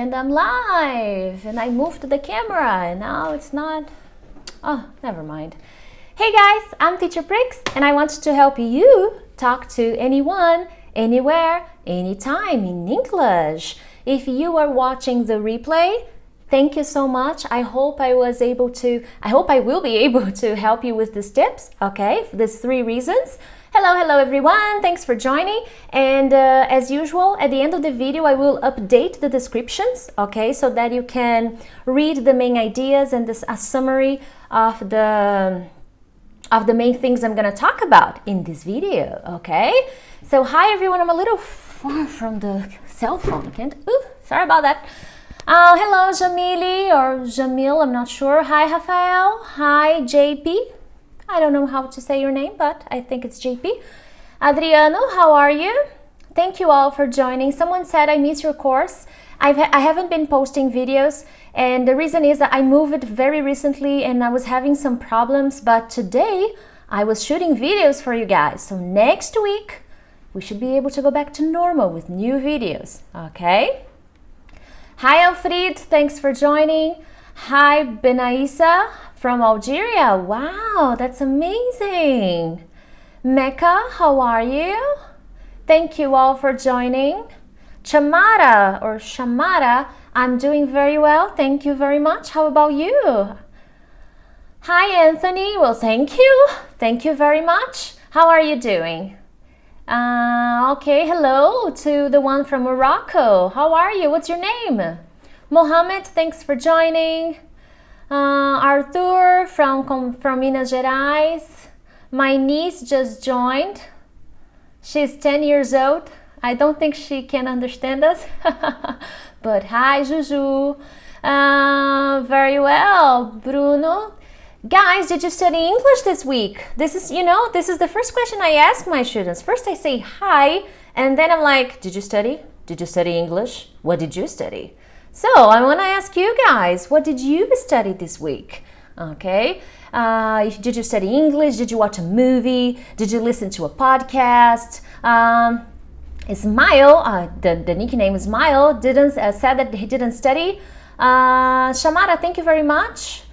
And I'm live, and I moved the camera, and now it's not. Oh, never mind. Hey guys, I'm Teacher Prix, and I want to help you talk to anyone, anywhere, anytime in English. If you are watching the replay, thank you so much. I hope I will be able to help you with these tips, okay? These 3 reasons. Hello everyone, thanks for joining. And as usual, at the end of the video, I will update the descriptions, okay? So that you can read the main ideas and a summary of the main things I'm gonna talk about in this video, okay? So hi everyone, I'm a little far from the cell phone, sorry about that. Hello Jamili or Jamil, I'm not sure. Hi Rafael, hi JP. I don't know how to say your name, but I think it's JP. Adriano, how are you? Thank you all for joining. Someone said I missed your course. I haven't been posting videos, and the reason is that I moved very recently and I was having some problems, but today I was shooting videos for you guys. So next week, we should be able to go back to normal with new videos, okay? Hi Alfred, thanks for joining. Hi Benaisa from Algeria. Wow, that's amazing. Mecca, how are you? Thank you all for joining. Shamara, I'm doing very well. Thank you very much. How about you? Hi Anthony. Well, thank you. Thank you very much. How are you doing? Okay, hello to the one from Morocco. How are you? What's your name? Mohammed, thanks for joining. Arthur from Minas Gerais. My niece just joined. She's 10 years old. I don't think she can understand us. But hi, Juju. Very well, Bruno. Guys, did you study English this week? This is the first question I ask my students. First I say hi, and then I'm like, did you study? Did you study English? What did you study? So I want to ask you guys, what did you study this week? Okay, did you study English? Did you watch a movie? Did you listen to a podcast? Ismail, the nickname Ismail, said that he didn't study. Shamara, thank you very much.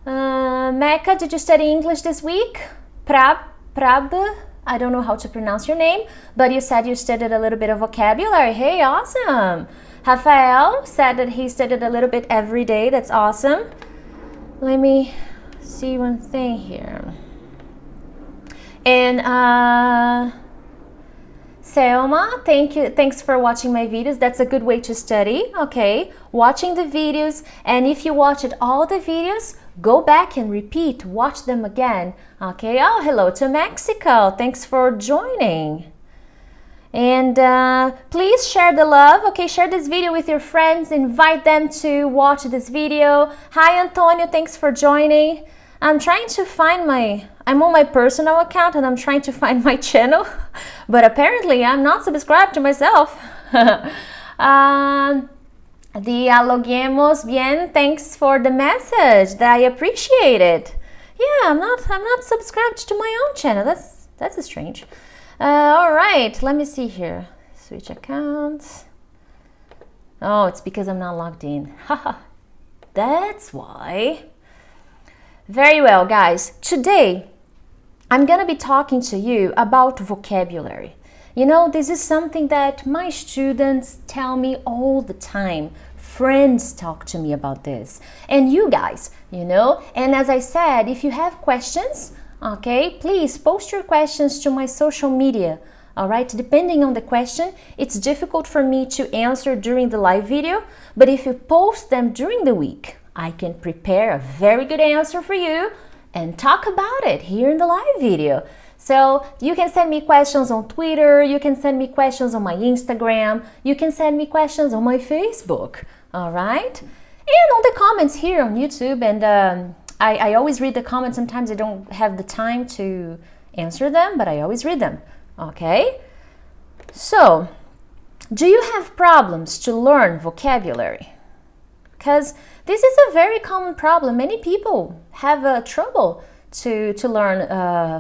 Mecca, did you study English this week? Prab, I don't know how to pronounce your name, but you said you studied a little bit of vocabulary. Hey, awesome. Rafael said that he studied a little bit every day. That's awesome. Let me see one thing here. And Selma, thanks for watching my videos. That's a good way to study, okay? Watching the videos, and if you watched all the videos, go back and repeat, watch them again, okay? Oh, hello to Mexico. Thanks for joining. And please share the love, okay? Share this video with your friends, invite them to watch this video. Hi Antonio, thanks for joining. I'm on my personal account and I'm trying to find my channel, but apparently I'm not subscribed to myself. Dialoguemos bien, thanks for the message. I appreciate it. Yeah, I'm not subscribed to my own channel. That's strange. All right, let me see here. Switch accounts. Oh, it's because I'm not logged in. Haha, that's why. Very well, guys. Today, I'm gonna be talking to you about vocabulary. You know, this is something that my students tell me all the time. Friends talk to me about this. And you guys, and as I said, if you have questions, okay, please post your questions to my social media, all right? Depending on the question, it's difficult for me to answer during the live video, but if you post them during the week, I can prepare a very good answer for you and talk about it here in the live video. So you can send me questions on Twitter, you can send me questions on my Instagram, you can send me questions on my Facebook, all right? And on the comments here on YouTube, and I always read the comments. Sometimes I don't have the time to answer them, but I always read them, okay? So, do you have problems to learn vocabulary? Because this is a very common problem. Many people have trouble to learn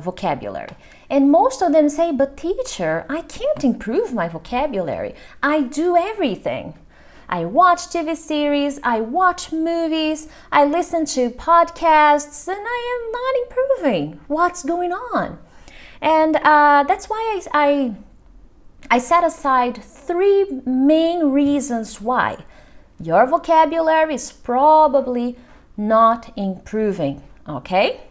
vocabulary. And most of them say, but teacher, I can't improve my vocabulary. I do everything. I watch TV series, I watch movies, I listen to podcasts, and I am not improving. What's going on? And that's why I set aside 3 main reasons why your vocabulary is probably not improving, okay?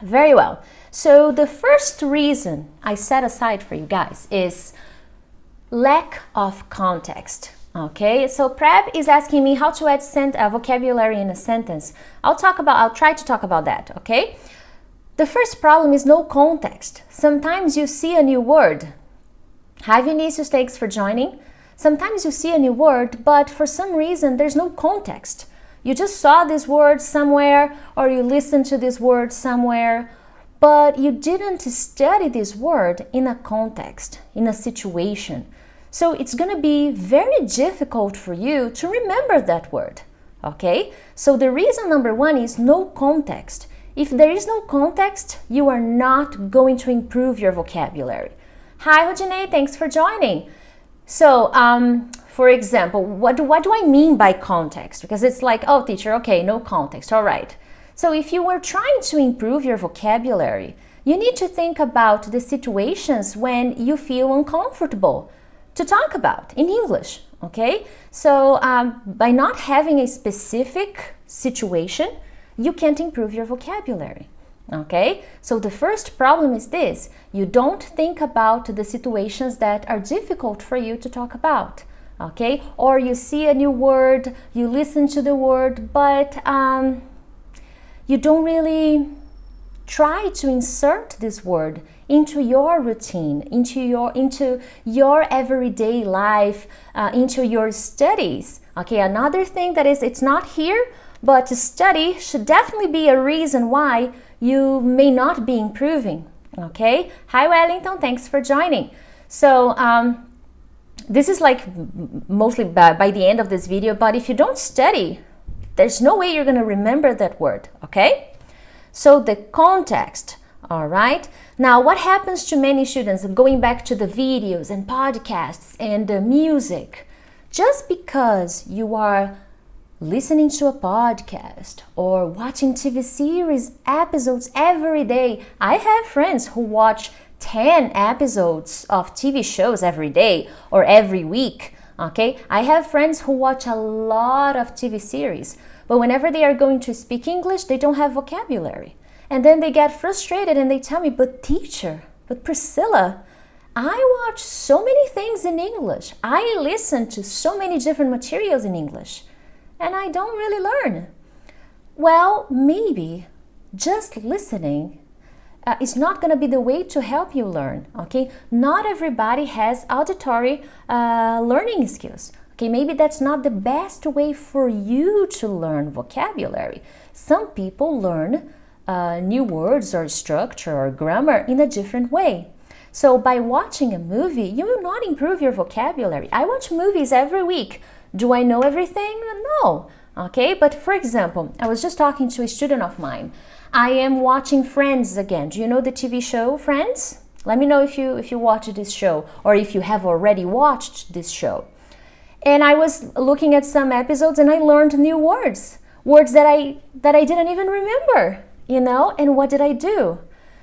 Very well. So the first reason I set aside for you guys is lack of context, okay? So Prep is asking me how to add vocabulary in a sentence. I'll try to talk about that, okay? The first problem is no context. Sometimes you see a new word. Hi Vinicius, thanks for joining. Sometimes you see a new word, but for some reason there's no context. You just saw this word somewhere, or you listened to this word somewhere, but you didn't study this word in a context, in a situation. So it's going to be very difficult for you to remember that word, okay? So the reason number 1 is no context. If there is no context, you are not going to improve your vocabulary. Hi, Rodinei, thanks for joining. So, for example, what do I mean by context? Because it's like, oh, teacher, okay, no context, all right. So if you were trying to improve your vocabulary, you need to think about the situations when you feel uncomfortable to talk about in English, okay? So by not having a specific situation, you can't improve your vocabulary, okay? So the first problem is this: you don't think about the situations that are difficult for you to talk about, okay? Or you see a new word, you listen to the word, but you don't really try to insert this word into your routine, into your everyday life, into your studies. Okay, another thing that is, it's not here, but to study should definitely be a reason why you may not be improving. Okay, hi Wellington, thanks for joining. So this is like mostly by the end of this video, but if you don't study, there's no way you're going to remember that word, okay? So the context, all right? Now, what happens to many students, going back to the videos and podcasts and the music, just because you are listening to a podcast or watching TV series episodes every day. I have friends who watch 10 episodes of TV shows every day or every week. Okay, I have friends who watch a lot of TV series, but whenever they are going to speak English, they don't have vocabulary. And then they get frustrated and they tell me, but teacher, but Priscilla, I watch so many things in English. I listen to so many different materials in English, and I don't really learn. Well, maybe just listening is not going to be the way to help you learn, okay? Not everybody has auditory learning skills, okay? Maybe that's not the best way for you to learn vocabulary. Some people learn new words or structure or grammar in a different way. So by watching a movie, you will not improve your vocabulary. I watch movies every week. Do I know everything? No, okay? But for example, I was just talking to a student of mine. I am watching Friends again. Do you know the TV show Friends? Let me know if you watch this show or if you have already watched this show. And I was looking at some episodes and I learned new words that I didn't even remember, you know? And what did I do?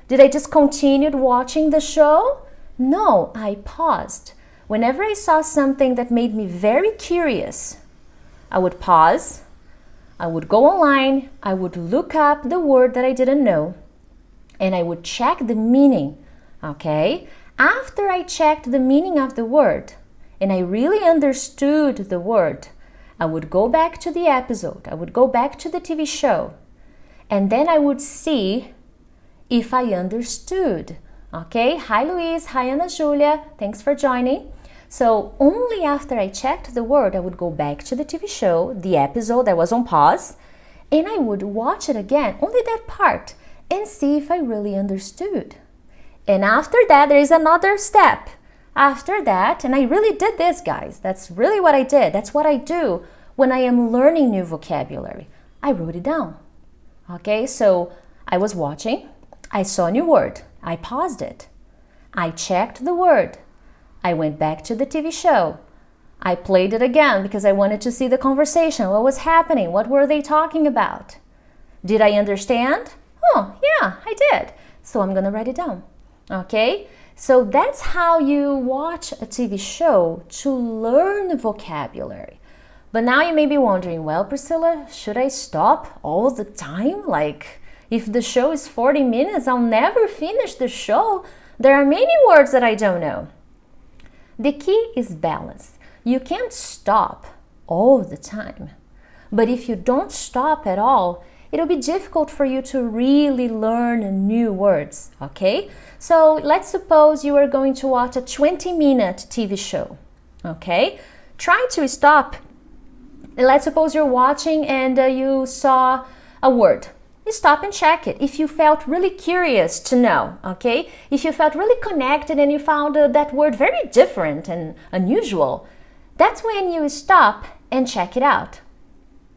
Did I just continue watching the show? No, I paused. Whenever I saw something that made me very curious, I would pause. I would go online, I would look up the word that I didn't know, and I would check the meaning, okay? After I checked the meaning of the word, and I really understood the word, I would go back to the episode, I would go back to the TV show, and then I would see if I understood, okay? Hi Luis, hi Ana Julia, thanks for joining. So only after I checked the word, I would go back to the TV show, the episode that was on pause, and I would watch it again, only that part, and see if I really understood. And after that, there is another step. After that, and I really did this, guys. That's really what I did. That's what I do when I am learning new vocabulary. I wrote it down. Okay, so I was watching, I saw a new word, I paused it, I checked the word, I went back to the TV show, I played it again because I wanted to see the conversation. What was happening? What were they talking about? Did I understand? Oh, yeah, I did. So I'm going to write it down. Okay? So that's how you watch a TV show to learn vocabulary. But now you may be wondering, well, Priscilla, should I stop all the time? Like, if the show is 40 minutes, I'll never finish the show. There are many words that I don't know. The key is balance. You can't stop all the time. But if you don't stop at all, it'll be difficult for you to really learn new words, okay? So let's suppose you are going to watch a 20-minute TV show, okay? Try to stop. Let's suppose you're watching and you saw a word. You stop and check it. If you felt really curious to know, okay? If you felt really connected and you found that word very different and unusual, that's when you stop and check it out.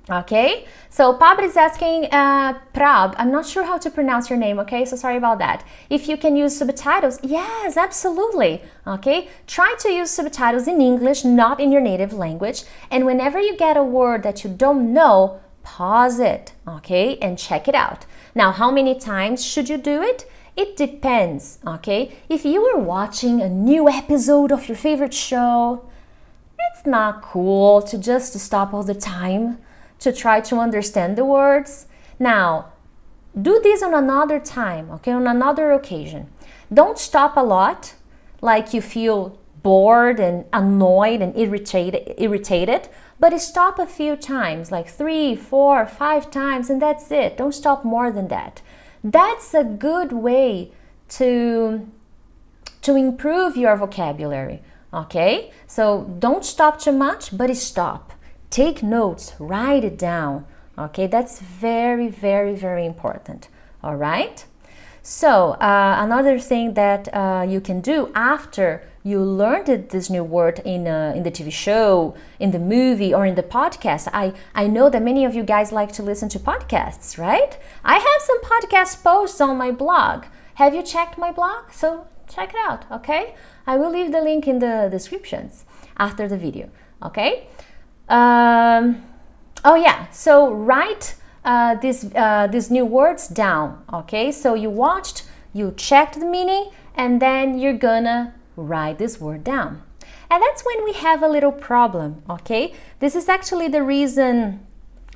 Okay, so Pablo is asking, Prab, I'm not sure how to pronounce your name, okay, so sorry about that. If you can use subtitles, yes, absolutely, okay. Try to use subtitles in English, not in your native language, and whenever you get a word that you don't know, pause it, okay, and check it out. Now, how many times should you do it? It depends, okay. If you are watching a new episode of your favorite show, it's not cool to just stop all the time to try to understand the words. Now, do this on another time, okay, on another occasion. Don't stop a lot, like you feel bored and annoyed and irritated, but stop a few times, like 3, 4, 5 times, and that's it. Don't stop more than that. That's a good way to improve your vocabulary, okay? So don't stop too much, but stop. Take notes, write it down, okay? That's very, very, very important, all right? So another thing that you can do after you learned this new word in the TV show, in the movie, or in the podcast. I know that many of you guys like to listen to podcasts, right? I have some podcast posts on my blog. Have you checked my blog? So check it out, okay? I will leave the link in the descriptions after the video, okay? Oh yeah, so write these new words down, okay? So you watched, you checked the meaning, and then you're gonna write this word down. And that's when we have a little problem, okay? This is actually the reason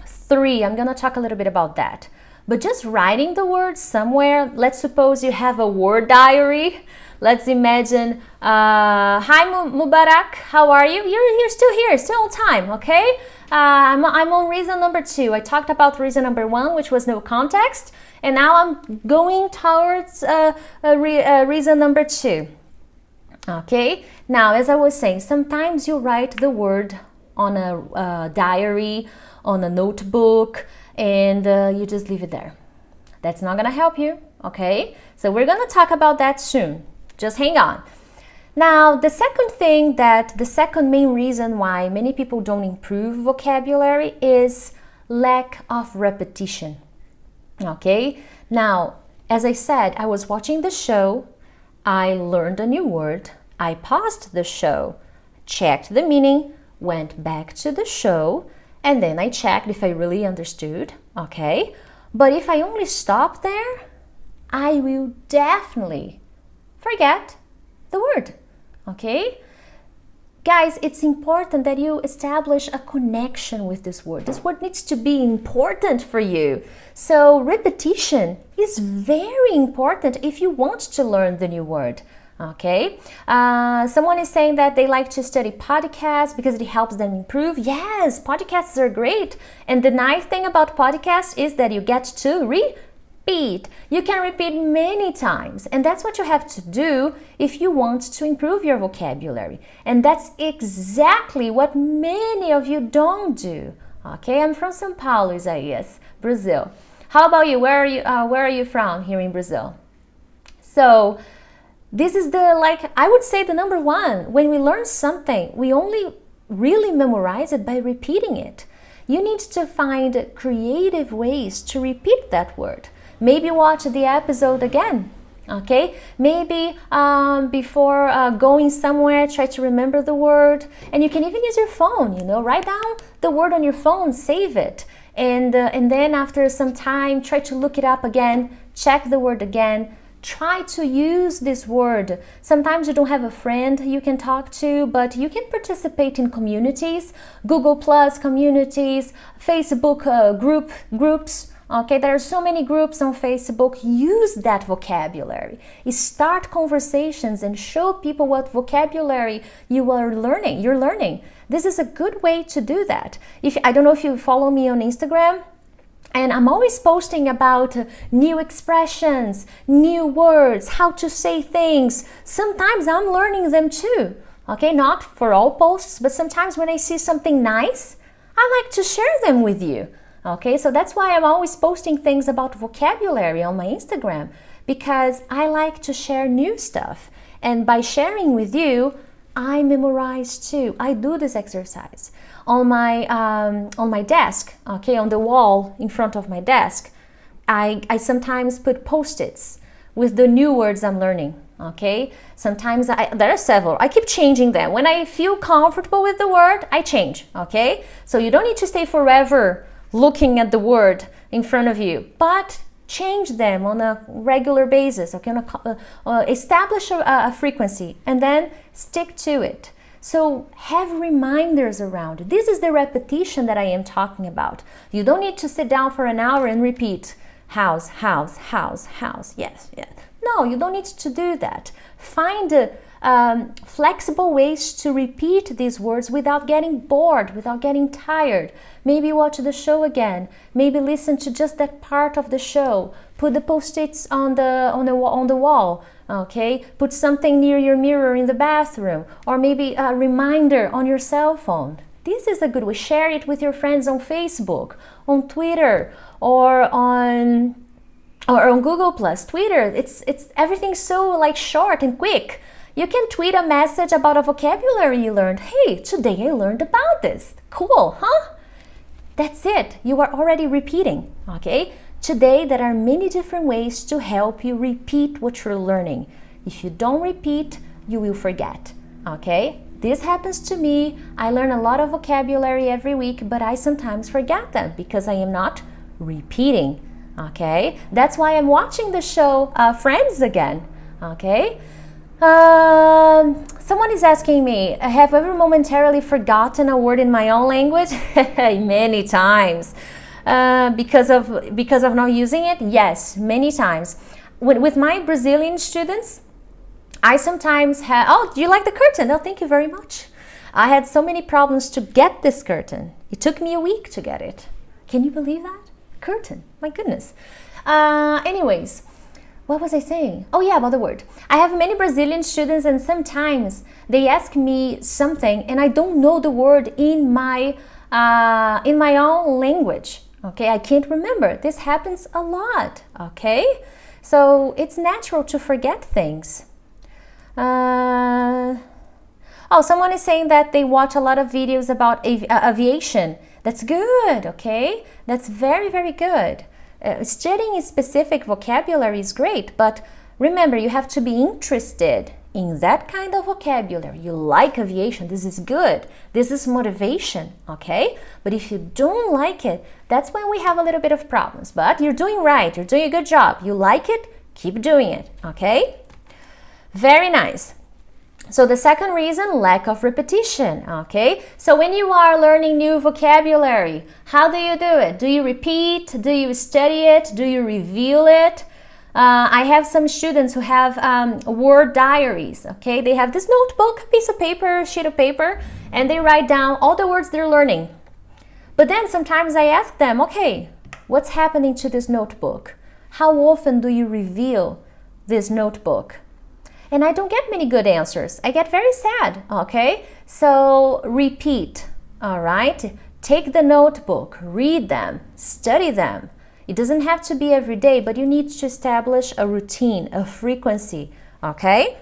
3. I'm gonna talk a little bit about that. But just writing the words somewhere, let's suppose you have a word diary. Let's imagine, hi Mubarak, how are you? You're still here, still on time, okay? I'm on reason number 2. I talked about reason number 1, which was no context, and now I'm going towards reason number 2. Okay, now as I was saying, sometimes you write the word on a diary, on a notebook, and you just leave it there. That's not gonna help you, okay? So we're gonna talk about that soon. Just hang on. Now, the second main reason why many people don't improve vocabulary is lack of repetition, okay? Now, as I said, I was watching the show, I learned a new word, I paused the show, checked the meaning, went back to the show, and then I checked if I really understood, okay? But if I only stop there, I will definitely forget the word, okay? Guys, it's important that you establish a connection with this word. This word needs to be important for you. So repetition is very important if you want to learn the new word, okay? Someone is saying that they like to study podcasts because it helps them improve. Yes, podcasts are great. And the nice thing about podcasts is that you get to repeat. You can repeat many times, and that's what you have to do if you want to improve your vocabulary. And that's exactly what many of you don't do. Okay, I'm from São Paulo, Isaías, Brazil. How about you? Where are you from here in Brazil? So this is I would say the number 1. When we learn something, we only really memorize it by repeating it. You need to find creative ways to repeat that word. Maybe watch the episode again Okay, maybe before going somewhere, try to remember the word. And you can even use your phone, write down the word on your phone, save it. And then after some time, try to look it up again, check the word again. Try to use this word. Sometimes you don't have a friend you can talk to, but you can participate in communities, Google Plus communities, Facebook groups. Okay, there are so many groups on Facebook. Use that vocabulary. Start conversations and show people what vocabulary you're learning. This is a good way to do that. I don't know if you follow me on Instagram, and I'm always posting about new expressions, new words, how to say things. Sometimes I'm learning them too. Okay, not for all posts, but sometimes when I see something nice, I like to share them with you. Okay, so that's why I'm always posting things about vocabulary on my Instagram, because I like to share new stuff. And by sharing with you, I memorize too. I do this exercise on my desk, okay, on the wall in front of my desk. I sometimes put post-its with the new words I'm learning. Okay, sometimes there are several. I keep changing them. When I feel comfortable with the word, I change. Okay, so you don't need to stay forever looking at the word in front of you, but change them on a regular basis. Okay, establish a frequency and then stick to it. So have reminders around it. This is the repetition that I am talking about. You don't need to sit down for an hour and repeat house, house, house, house. Yes, yes. No, you don't need to do that. Find flexible ways to repeat these words without getting bored, without getting tired. Maybe watch the show again. Maybe listen to just that part of the show. Put the post-its on the wall. Okay, put something near your mirror in the bathroom, or maybe a reminder on your cell phone. This is a good way. Share it with your friends on Facebook, on Twitter, or on Google Plus. Twitter, it's everything's so short and quick. You can tweet a message about a vocabulary you learned. Hey, today I learned about this. Cool, huh? That's it. You are already repeating, okay? Today, there are many different ways to help you repeat what you're learning. If you don't repeat, you will forget, okay? This happens to me. I learn a lot of vocabulary every week, but I sometimes forget them because I am not repeating, okay? That's why I'm watching the show Friends again, okay? Someone is asking me, have I ever momentarily forgotten a word in my own language? Many times. Because of not using it? Yes, many times. With my Brazilian students, I sometimes have, oh, do you like the curtain? Oh, thank you very much. I had so many problems to get this curtain. It took me a week to get it. Can you believe that? Curtain, my goodness. Anyways, what was I saying? Oh yeah, about the word. I have many Brazilian students, and sometimes they ask me something and I don't know the word in my own language. Okay, I can't remember. This happens a lot, okay? So it's natural to forget things. Oh, someone is saying that they watch a lot of videos about aviation. That's good, okay? That's very, very good. Studying specific vocabulary is great, but remember, you have to be interested in that kind of vocabulary. You like aviation, this is good. This is motivation, okay? But if you don't like it, that's when we have a little bit of problems. But you're doing right, you're doing a good job. You like it, keep doing it, okay? Very nice. So the second reason, lack of repetition, okay? So when you are learning new vocabulary, how do you do it? Do you repeat? Do you study it? Do you review it? I have some students who have word diaries, okay? They have this notebook, piece of paper, sheet of paper, and they write down all the words they're learning. But then sometimes I ask them, okay, what's happening to this notebook? How often do you review this notebook? And I don't get many good answers. I get very sad, okay? So repeat, all right? Take the notebook, read them, study them. It doesn't have to be every day, but you need to establish a routine, a frequency, okay?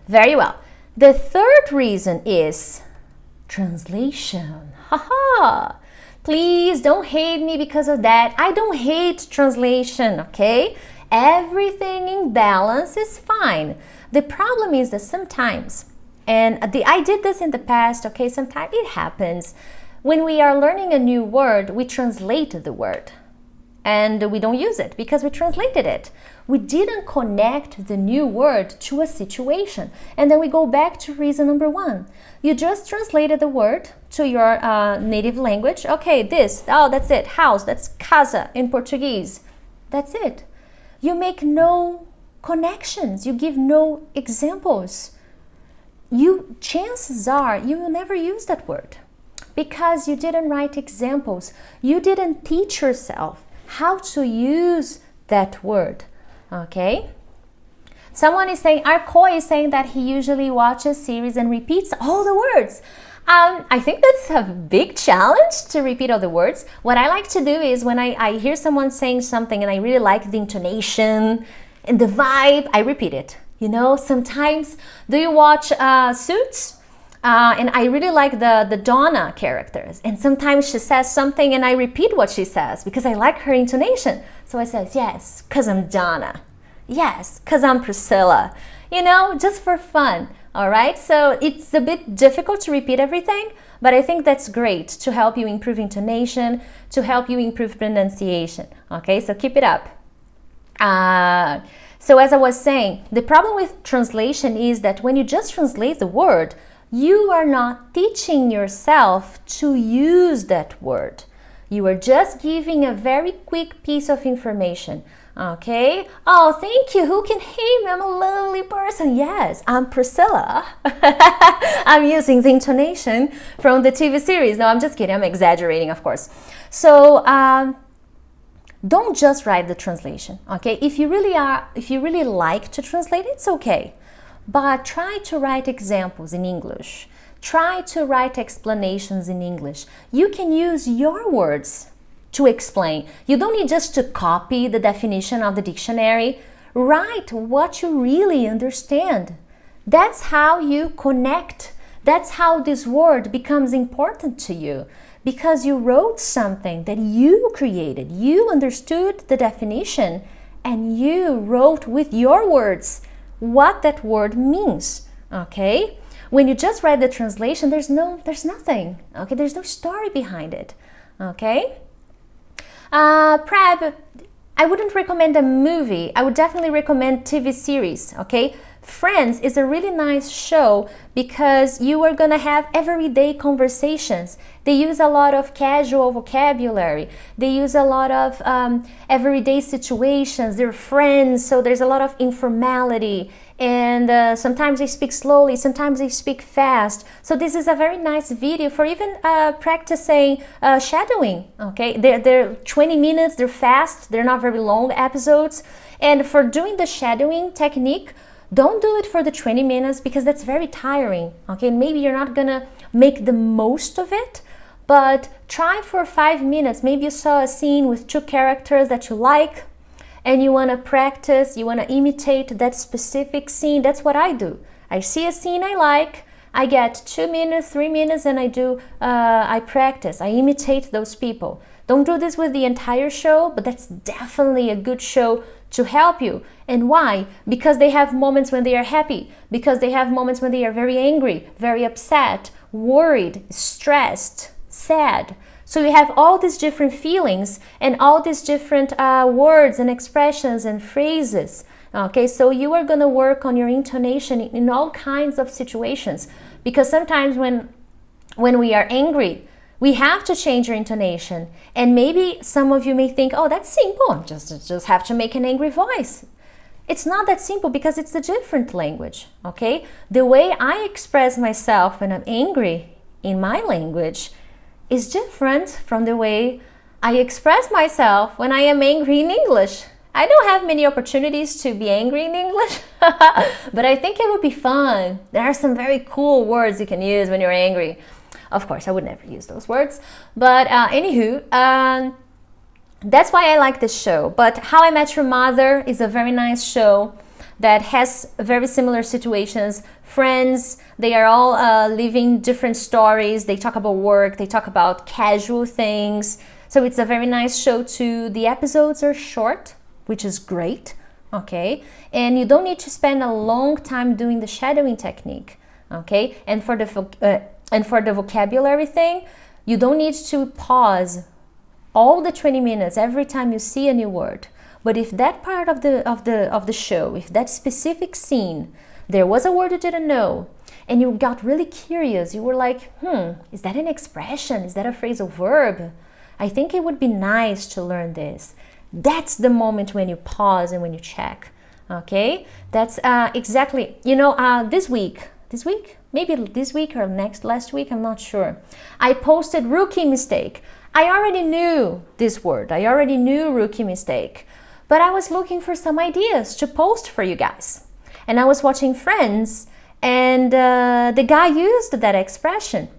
Very well. The third reason is translation. Haha! Please don't hate me because of that. I don't hate translation, okay? Everything in balance is fine. The problem is that sometimes, and I did this in the past, okay, sometimes it happens. When we are learning a new word, we translate the word and we don't use it because we translated it. We didn't connect the new word to a situation. And then we go back to reason number 1. You just translated the word to your native language. Okay, this, oh, that's it. House, that's casa in Portuguese. That's it. You make no connections. You give no examples. Chances are you will never use that word because you didn't write examples. You didn't teach yourself how to use that word. Okay? Someone is saying, Arcoy is saying that he usually watches series and repeats all the words. I think that's a big challenge to repeat all the words. What I like to do is when I hear someone saying something and I really like the intonation and the vibe, I repeat it. You know, sometimes, do you watch Suits? And I really like the Donna characters. And sometimes she says something and I repeat what she says because I like her intonation. So I says, yes, because I'm Donna. Yes, because I'm Priscilla. You know, just for fun. All right, so it's a bit difficult to repeat everything, but I think that's great to help you improve intonation, to help you improve pronunciation. Okay, so keep it up. So as I was saying, the problem with translation is that when you just translate the word, you are not teaching yourself to use that word. You are just giving a very quick piece of information. Okay. Oh, thank you. Who can hear me? I'm a lovely person. Yes, I'm Priscilla. I'm using the intonation from the TV series. No, I'm just kidding. I'm exaggerating, of course. So don't just write the translation. Okay. If you really like to translate, it's okay. But try to write examples in English. Try to write explanations in English. You can use your words to explain. You don't need just to copy the definition of the dictionary. Write what you really understand. That's how you connect. That's how this word becomes important to you, because you wrote something that you created. You understood the definition and you wrote with your words what that word means. Okay? When you just read the translation, there's nothing. Okay? There's no story behind it. Okay? Prab, I wouldn't recommend a movie. I would definitely recommend TV series, okay? Friends is a really nice show because you are gonna have everyday conversations. They use a lot of casual vocabulary. They use a lot of everyday situations. They're friends, so there's a lot of informality. And sometimes they speak slowly, sometimes they speak fast. So this is a very nice video for even practicing shadowing, okay? They're 20 minutes, they're fast, they're not very long episodes. And for doing the shadowing technique, don't do it for the 20 minutes because that's very tiring, okay? Maybe you're not gonna make the most of it, but try for 5 minutes. Maybe you saw a scene with 2 characters that you like, and you want to practice, you want to imitate that specific scene. That's what I do. I see a scene I like, I get 2 minutes, 3 minutes, and I practice, I imitate those people. Don't do this with the entire show, but that's definitely a good show to help you. And why? Because they have moments when they are happy, because they have moments when they are very angry, very upset, worried, stressed, sad. So you have all these different feelings and all these different words and expressions and phrases. Okay, so you are going to work on your intonation in all kinds of situations, because sometimes when we are angry, we have to change your intonation. And maybe some of you may think, oh, that's simple. Just have to make an angry voice. It's not that simple because it's a different language. Okay, the way I express myself when I'm angry in my language is different from the way I express myself when I am angry in English. I don't have many opportunities to be angry in English, but I think it would be fun. There are some very cool words you can use when you're angry. Of course, I would never use those words, but anywho, that's why I like this show. But How I Met Your Mother is a very nice show that has very similar situations. Friends, they are all living different stories. They talk about work, they talk about casual things. So it's a very nice show too. The episodes are short, which is great. okay? And you don't need to spend a long time doing the shadowing technique, okay? And for the vocabulary thing, you don't need to pause all the 20 minutes every time you see a new word. But if that part of the show, if that specific scene, there was a word you didn't know, and you got really curious, you were like, is that an expression? Is that a phrasal verb? I think it would be nice to learn this. That's the moment when you pause and when you check, okay? That's exactly, this week, maybe this week or last week, I'm not sure. I posted rookie mistake. I already knew this word. I already knew rookie mistake, but I was looking for some ideas to post for you guys. And I was watching Friends, and the guy used that expression.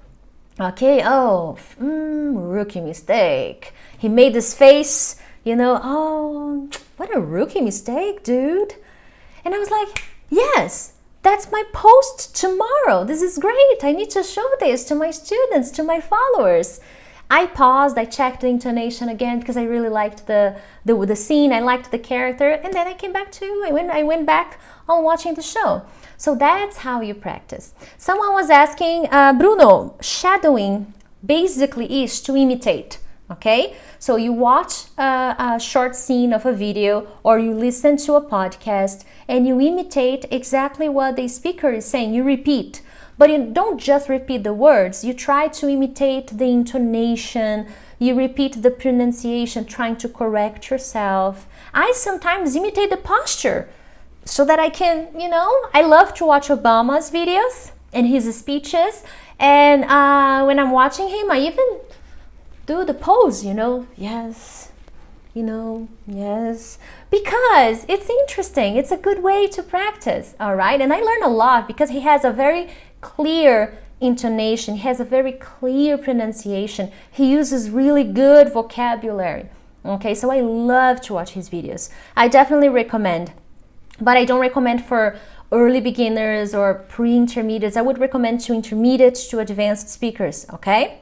Okay, rookie mistake. He made this face, oh, what a rookie mistake, dude. And I was like, yes, that's my post tomorrow. This is great. I need to show this to my students, to my followers. I paused, I checked the intonation again because I really liked the scene, I liked the character, and then I came back I went back on watching the show. So that's how you practice. Someone was asking, Bruno, shadowing basically is to imitate, okay? So you watch a short scene of a video or you listen to a podcast and you imitate exactly what the speaker is saying, you repeat. But you don't just repeat the words, you try to imitate the intonation, you repeat the pronunciation, trying to correct yourself. I sometimes imitate the posture so that I can, I love to watch Obama's videos and his speeches. And when I'm watching him, I even do the pose, yes, yes, because it's interesting. It's a good way to practice, all right? And I learn a lot because he has a very clear intonation. He has a very clear pronunciation. He uses really good vocabulary. Okay, so I love to watch his videos. I definitely recommend, but I don't recommend for early beginners or pre-intermediates. I would recommend to intermediate to advanced speakers, okay?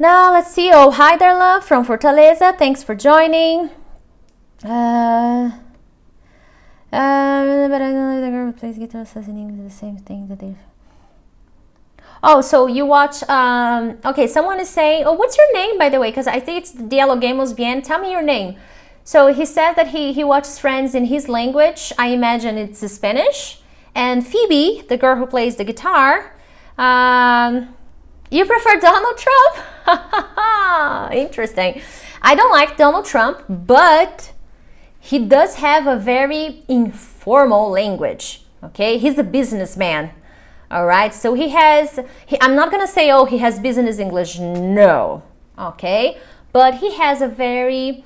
Now let's see. Oh, hi Darla from Fortaleza. Thanks for joining. But I know the girl who plays guitar says in English the same thing that they. Oh, so you watch, okay, someone is saying, oh, what's your name, by the way? Because I think it's Dialoguemos Bien. Tell me your name. So he says that he watches Friends in his language. I imagine it's Spanish. And Phoebe, the girl who plays the guitar, you prefer Donald Trump? Interesting. I don't like Donald Trump, but he does have a very informal language, okay? He's a businessman. All right, so I'm not gonna say, oh, he has business English, no, okay? But he has a very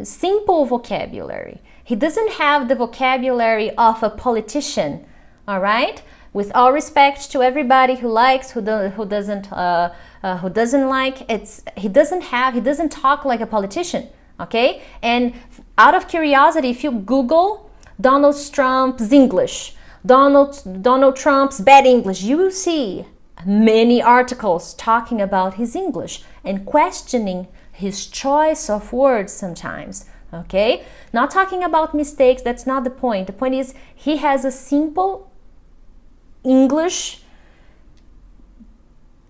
simple vocabulary. He doesn't have the vocabulary of a politician, all right? With all respect to everybody who likes, who doesn't like, he doesn't talk like a politician, okay? And out of curiosity, if you Google Donald Trump's English, Donald Trump's bad English, you will see many articles talking about his English and questioning his choice of words sometimes, okay? Not talking about mistakes, that's not the point. The point is he has a simple English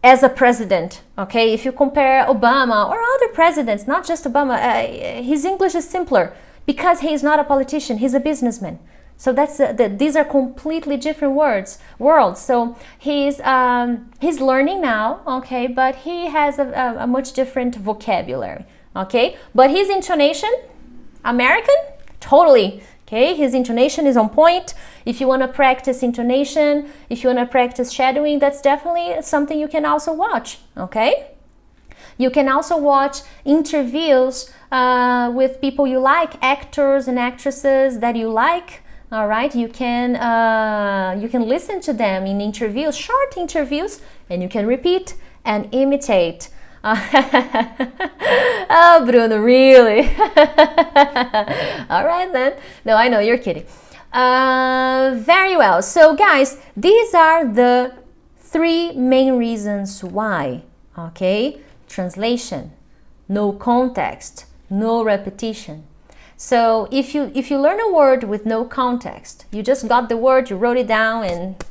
as a president, okay? If you compare Obama or other presidents, not just Obama, his English is simpler because he is not a politician, he's a businessman. So these are completely different worlds. So he's learning now, okay, but he has a much different vocabulary, okay? But his intonation, American, totally, okay? His intonation is on point. If you want to practice intonation, if you want to practice shadowing, that's definitely something you can also watch, okay? You can also watch interviews with people you like, actors and actresses that you like. All right, you can listen to them in interviews, short interviews, and you can repeat and imitate. Oh, Bruno, really? All right then. No, I know, you're kidding. Very well. So guys, these are the 3 main reasons why, okay? Translation, no context, no repetition. So if you learn a word with no context, you just got the word, you wrote it down, and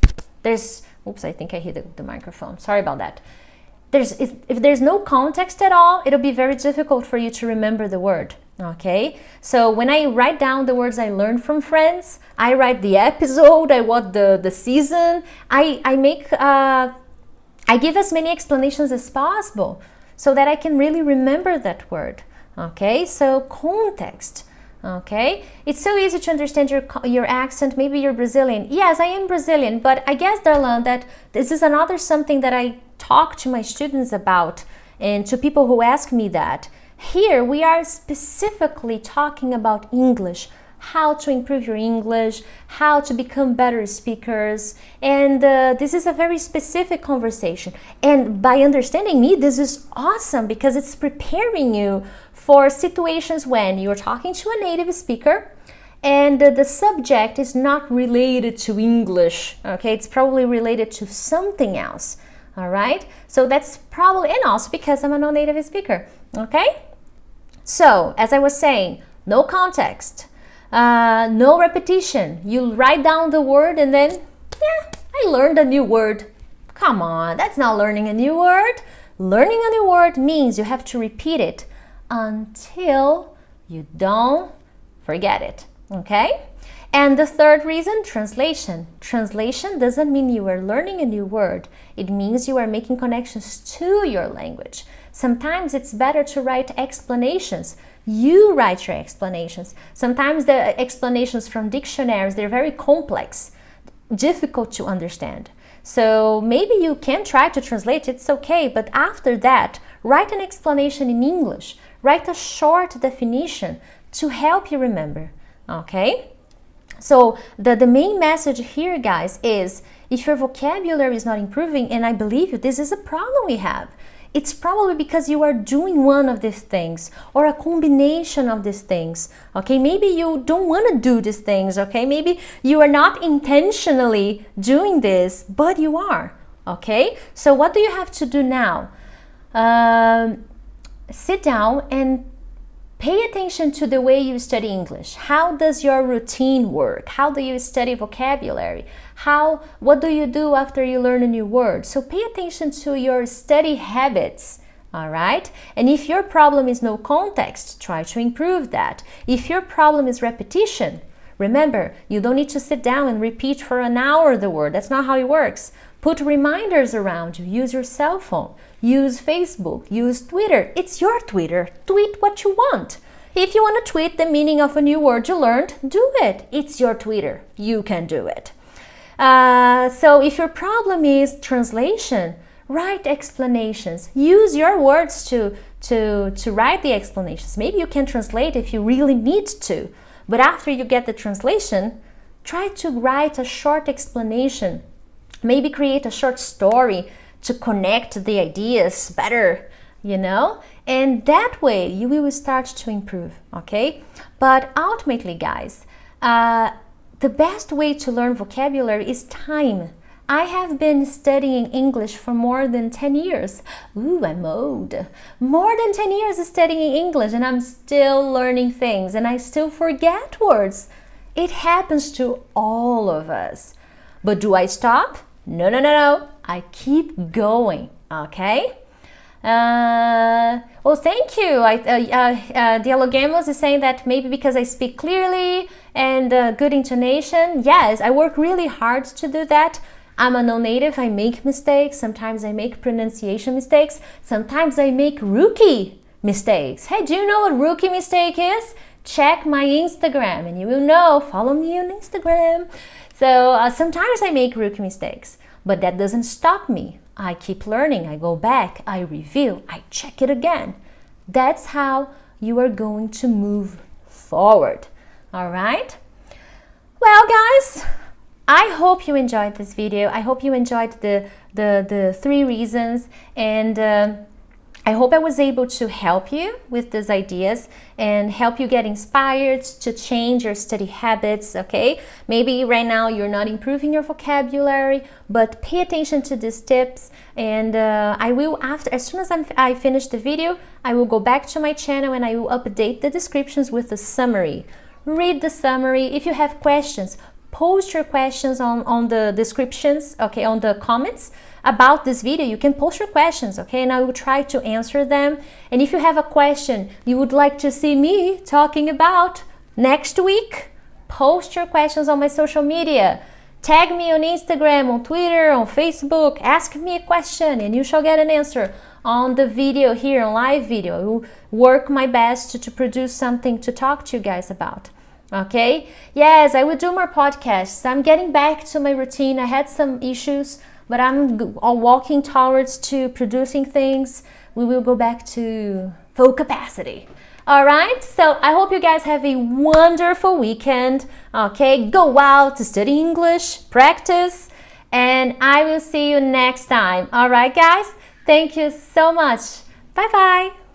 there's, oops, I think I hit the microphone. Sorry about that. If there's no context at all, it'll be very difficult for you to remember the word. Okay, so when I write down the words I learned from Friends, I write the episode, I write the season, I give as many explanations as possible so that I can really remember that word. Okay, so context. Okay, it's so easy to understand your accent. Maybe you're Brazilian. Yes, I am Brazilian, but I guess, Darlan, that this is another something that I talk to my students about and to people who ask me that. Here we are specifically talking about English, how to improve your English, how to become better speakers, and this is a very specific conversation. And by understanding me, this is awesome because it's preparing you for situations when you're talking to a native speaker and the subject is not related to English, okay? It's probably related to something else, all right? So that's probably, and also because I'm a non-native speaker, okay? So, as I was saying, no context, no repetition. You write down the word and then, yeah, I learned a new word. Come on, that's not learning a new word. Learning a new word means you have to repeat it until you don't forget it, okay? And the third reason, translation. Translation doesn't mean you are learning a new word. It means you are making connections to your language. Sometimes it's better to write explanations. You write your explanations. Sometimes the explanations from dictionaries, they're very complex, difficult to understand. So maybe you can try to translate, it's okay, but after that, write an explanation in English. Write a short definition to help you remember, okay? So the main message here, guys, is if your vocabulary is not improving, and I believe you, this is a problem we have. It's probably because you are doing one of these things or a combination of these things, okay? Maybe you don't want to do these things, okay? Maybe you are not intentionally doing this, but you are, okay? So what do you have to do now? Sit down and pay attention to the way you study English. How does your routine work? How do you study vocabulary? What do you do after you learn a new word? So pay attention to your study habits, all right? And if your problem is no context, try to improve that. If your problem is repetition, remember, you don't need to sit down and repeat for an hour the word. That's not how it works. Put reminders around you. Use your cell phone. Use Facebook. Use Twitter. It's your Twitter. Tweet what you want. If you want to tweet the meaning of a new word you learned, do it. It's your Twitter. You can do it. So if your problem is translation, write explanations. Use your words to write the explanations. Maybe you can translate if you really need to. But after you get the translation, try to write a short explanation. Maybe create a short story to connect the ideas better, you know? And that way you will start to improve, okay? But ultimately, guys, the best way to learn vocabulary is time. I have been studying English for more than 10 years. Ooh, I'm old. More than 10 years studying English and I'm still learning things and I still forget words. It happens to all of us. But do I stop? No. I keep going, okay? Well, thank you. Dialogamos is saying that maybe because I speak clearly and good intonation. Yes, I work really hard to do that. I'm a non-native. I make mistakes. Sometimes I make pronunciation mistakes. Sometimes I make rookie mistakes. Hey, do you know what rookie mistake is? Check my Instagram and you will know. Follow me on Instagram. So sometimes I make rookie mistakes, but that doesn't stop me. I keep learning. I go back. I review. I check it again. That's how you are going to move forward. All right? Well, guys, I hope you enjoyed this video. I hope you enjoyed the 3 reasons. And I hope I was able to help you with these ideas and help you get inspired to change your study habits, okay? Maybe right now you're not improving your vocabulary, but pay attention to these tips, and I will, as soon as I finish the video, I will go back to my channel and I will update the descriptions with the summary. Read the summary. If you have questions, post your questions on the descriptions, okay, on the comments about this video. You can post your questions, okay, and I will try to answer them. And if you have a question you would like to see me talking about next week, post your questions on my social media. Tag me on Instagram, on Twitter, on Facebook. Ask me a question and you shall get an answer on the video here, on live video. I will work my best to produce something to talk to you guys about. Okay, yes, I will do more podcasts. I'm getting back to my routine. I had some issues, but I'm walking towards to producing things. We will go back to full capacity. All right, so I hope you guys have a wonderful weekend. Okay, go out to study English, practice, and I will see you next time. All right, guys, thank you so much. Bye-bye.